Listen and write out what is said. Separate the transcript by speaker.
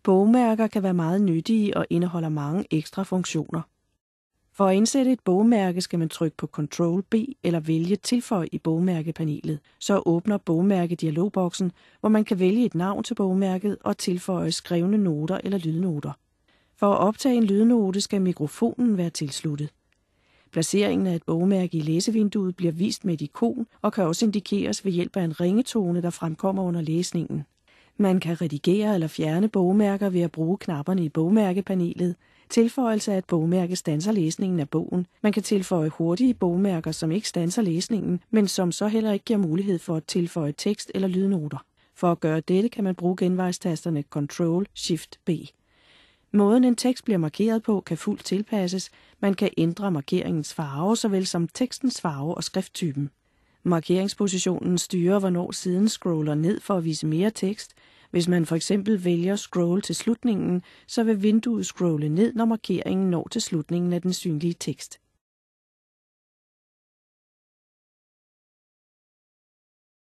Speaker 1: Bogmærker kan være meget nyttige og indeholder mange ekstra funktioner. For at indsætte et bogmærke skal man trykke på Ctrl+B eller vælge Tilføj i bogmærkepanelet. Så åbner bogmærke-dialogboksen, hvor man kan vælge et navn til bogmærket og tilføje skrevne noter eller lydnoter. For at optage en lydnote skal mikrofonen være tilsluttet. Placeringen af et bogmærke i læsevinduet bliver vist med et ikon og kan også indikeres ved hjælp af en ringetone, der fremkommer under læsningen. Man kan redigere eller fjerne bogmærker ved at bruge knapperne i bogmærkepanelet. Tilføjelse af et bogmærke standser læsningen af bogen. Man kan tilføje hurtige bogmærker, som ikke standser læsningen, men som så heller ikke giver mulighed for at tilføje tekst eller lydnoter. For at gøre dette kan man bruge genvejstasterne Ctrl+Shift+B. Måden en tekst bliver markeret på kan fuldt tilpasses. Man kan ændre markeringens farve, såvel som tekstens farve og skrifttypen. Markeringspositionen styrer, hvornår siden scroller ned for at vise mere tekst. Hvis man for eksempel vælger scroll til slutningen, så vil vinduet scrolle ned, når markeringen når til slutningen af den synlige tekst.